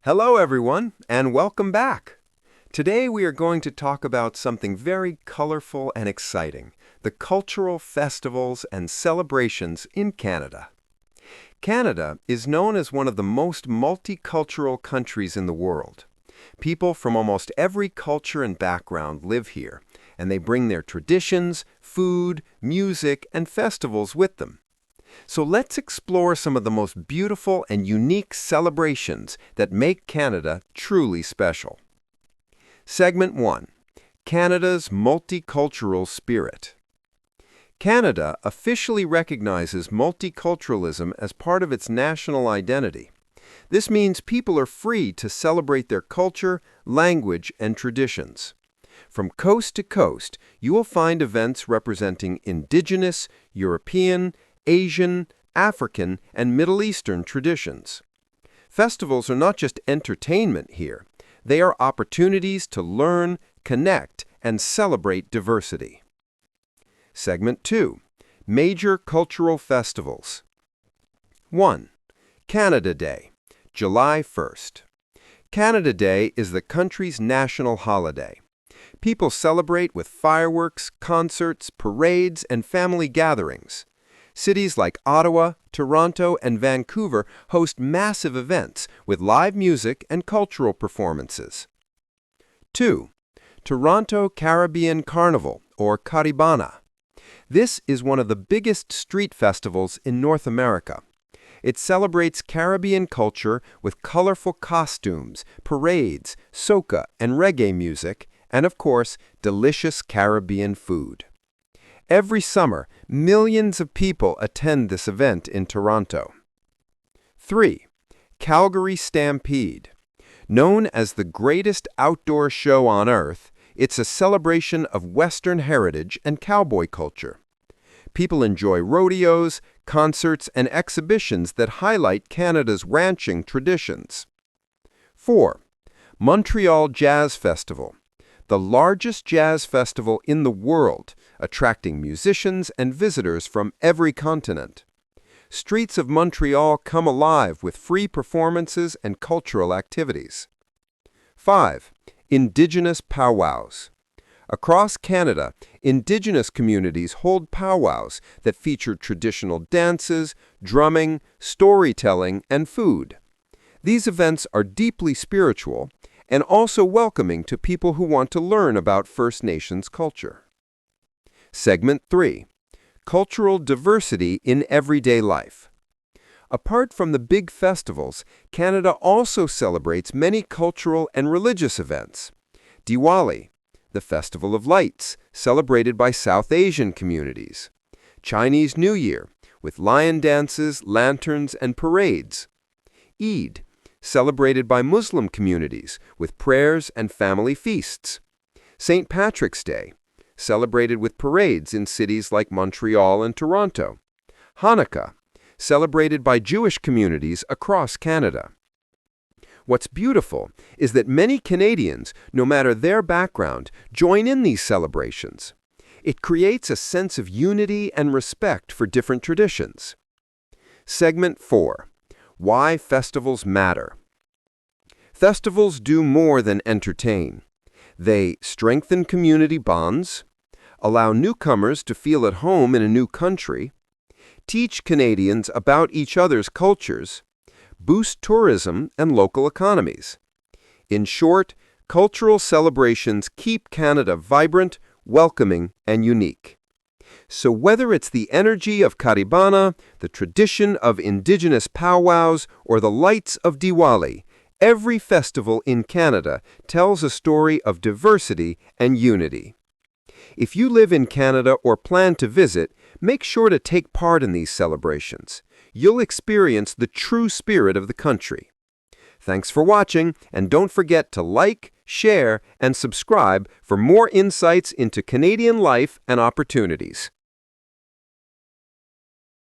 Hello, everyone, and welcome back. Today we are going to talk about something very colorful and exciting, the cultural festivals and celebrations in Canada. Canada is known as one of the most multicultural countries in the world. People from almost every culture and background live here, and they bring their traditions, food, music, and festivals with them. So let's explore some of the most beautiful and unique celebrations that make Canada truly special. Segment 1. Canada's Multicultural Spirit. Canada officially recognizes multiculturalism as part of its national identity. This means people are free to celebrate their culture, language, and traditions. From coast to coast, you will find events representing Indigenous, European, Asian, African, and Middle Eastern traditions. Festivals are not just entertainment here. They are opportunities to learn, connect, and celebrate diversity. Segment 2. Major Cultural Festivals. 1. Canada Day, July 1st. Canada Day is the country's national holiday. People celebrate with fireworks, concerts, parades, and family gatherings. Cities like Ottawa, Toronto, and Vancouver host massive events with live music and cultural performances. 2. Toronto Caribbean Carnival, or Caribana. This is one of the biggest street festivals in North America. It celebrates Caribbean culture with colorful costumes, parades, soca and reggae music, and of course, delicious Caribbean food. Every summer, millions of people attend this event in Toronto. 3. Calgary Stampede. Known as the greatest outdoor show on Earth, it's a celebration of Western heritage and cowboy culture. People enjoy rodeos, concerts, and exhibitions that highlight Canada's ranching traditions. 4. Montreal Jazz Festival. The largest jazz festival in the world, attracting musicians and visitors from every continent. Streets of Montreal come alive with free performances and cultural activities. 5. Indigenous Powwows. Across Canada, Indigenous communities hold powwows that feature traditional dances, drumming, storytelling, and food. These events are deeply spiritual and also welcoming to people who want to learn about First Nations culture. Segment 3. Cultural diversity in everyday life. Apart from the big festivals, Canada also celebrates many cultural and religious events. Diwali, the Festival of Lights, celebrated by South Asian communities. Chinese New Year, with lion dances, lanterns, and parades. Eid, celebrated by Muslim communities with prayers and family feasts. St. Patrick's Day, celebrated with parades in cities like Montreal and Toronto. Hanukkah, celebrated by Jewish communities across Canada. What's beautiful is that many Canadians, no matter their background, join in these celebrations. It creates a sense of unity and respect for different traditions. Segment 4. Why festivals matter. Festivals do more than entertain. They strengthen community bonds, allow newcomers to feel at home in a new country, teach Canadians about each other's cultures, boost tourism and local economies. In short, cultural celebrations keep Canada vibrant, welcoming, and unique. So whether it's the energy of Caribana, the tradition of Indigenous powwows, or the lights of Diwali, every festival in Canada tells a story of diversity and unity. If you live in Canada or plan to visit, make sure to take part in these celebrations. You'll experience the true spirit of the country. Thanks for watching, and don't forget to like, share, and subscribe for more insights into Canadian life and opportunities.